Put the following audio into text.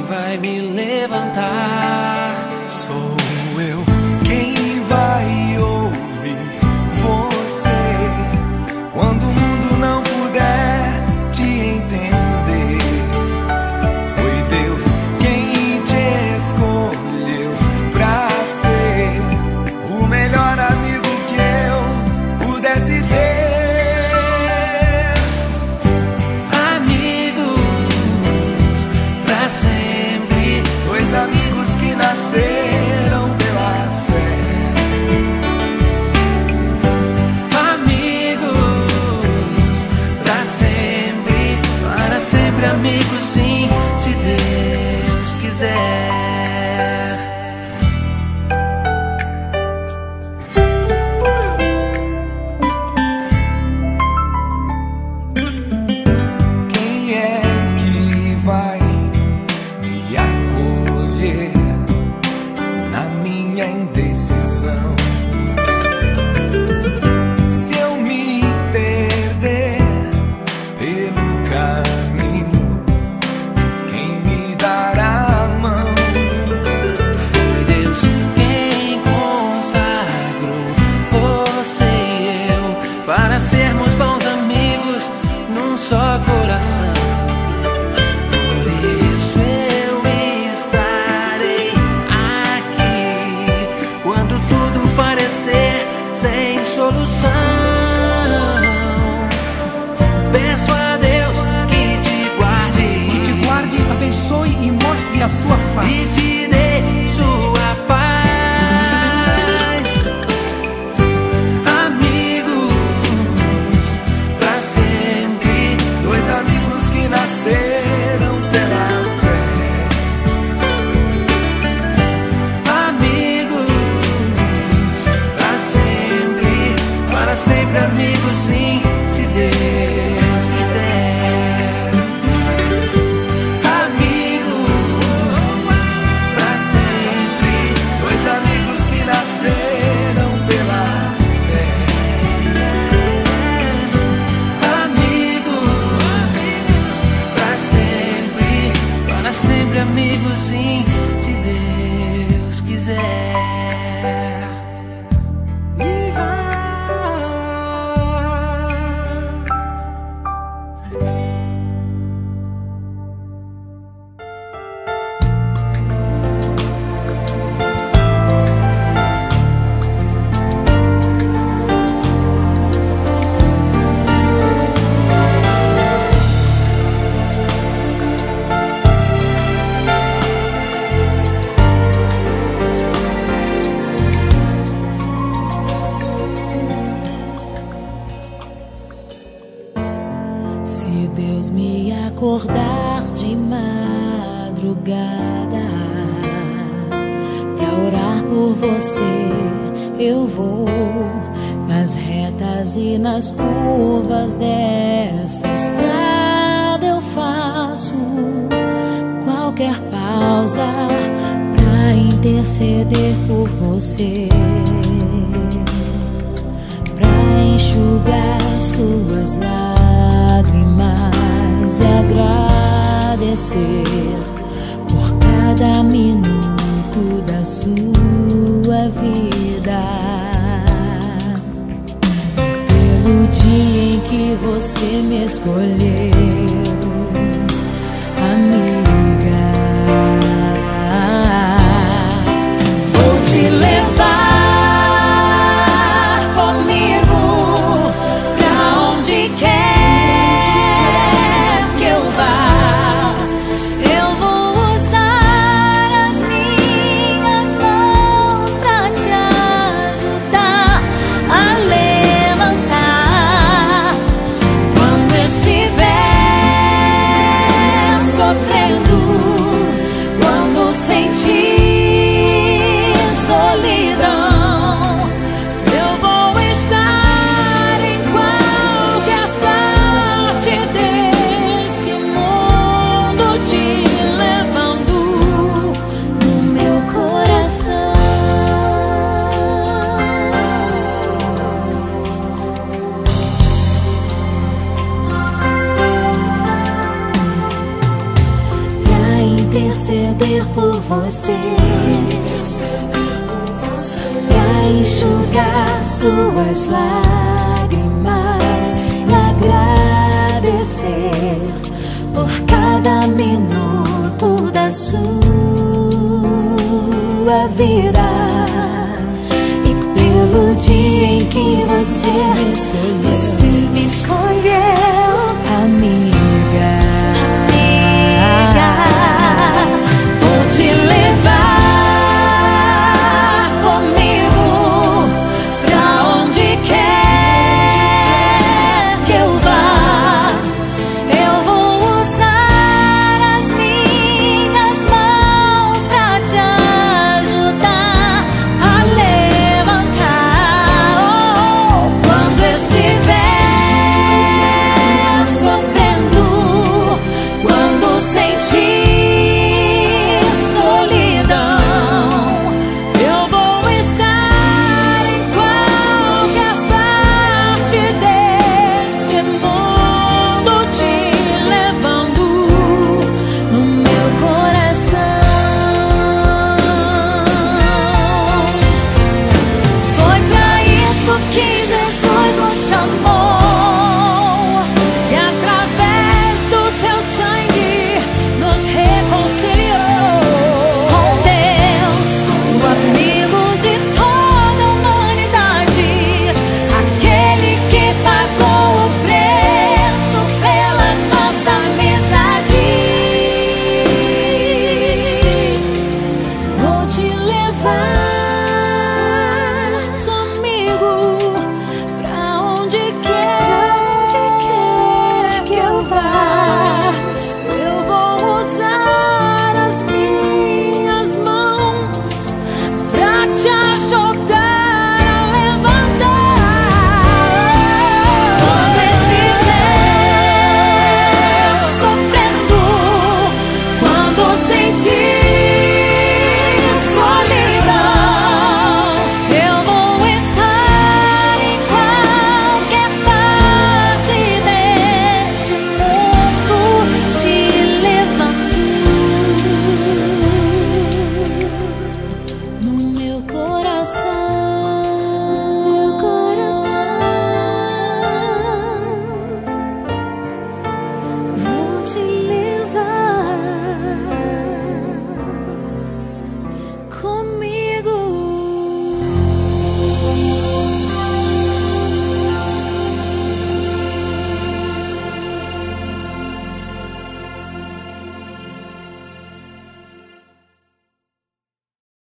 quem vai me levantar. Sou eu quem vai ouvir você quando o mundo não puder te entender. Foi Deus quem te escolheu pra ser o melhor amigo que eu pudesse ter. Amigos pra sempre, Dois amigos que nasceram pela fé. amigos pra sempre, para sempre amigos sim, se Deus quiser. Quem é que vai me acolher na minha indecisão? Se eu me perder pelo caminho, quem me dará a mão? Foi Deus quem consagrou você e eu para sermos bons amigos num só coração. Por isso eu estarei aqui quando tudo parecer sem solução. Peço a Deus que te guarde, Abençoe e mostre a sua e face. te dê sua paz. Amigos pra sempre, Dois amigos que nasceram pela fé. amigos pra sempre, para sempre amigos sim, se Deus quiser. Amigos pra sempre, Dois amigos que nasceram pela fé. amigos pra sempre, para sempre amigos sim, se Deus quiser. Se Deus me acordar de madrugada pra orar por você, eu vou nas retas e nas curvas dessa estrada. Eu faço qualquer pausa pra interceder por você, pra enxugar suas lágrimas e agradecer por cada minuto da sua vida e pelo dia em que você me escolheu, amiga. Vou te levar comigo pra onde quer que eu vá. Eu vou usar as minhas mãos pra te ajudar a levantar quando estiver sofrendo, quando sentir solidão. Eu vou estar em qualquer parte desse mundo, te levando no meu coração. Pra interceder por você, pra enxugar suas lágrimas e agradecer por cada minuto da sua vida e pelo dia em que você me escolheu, amiga.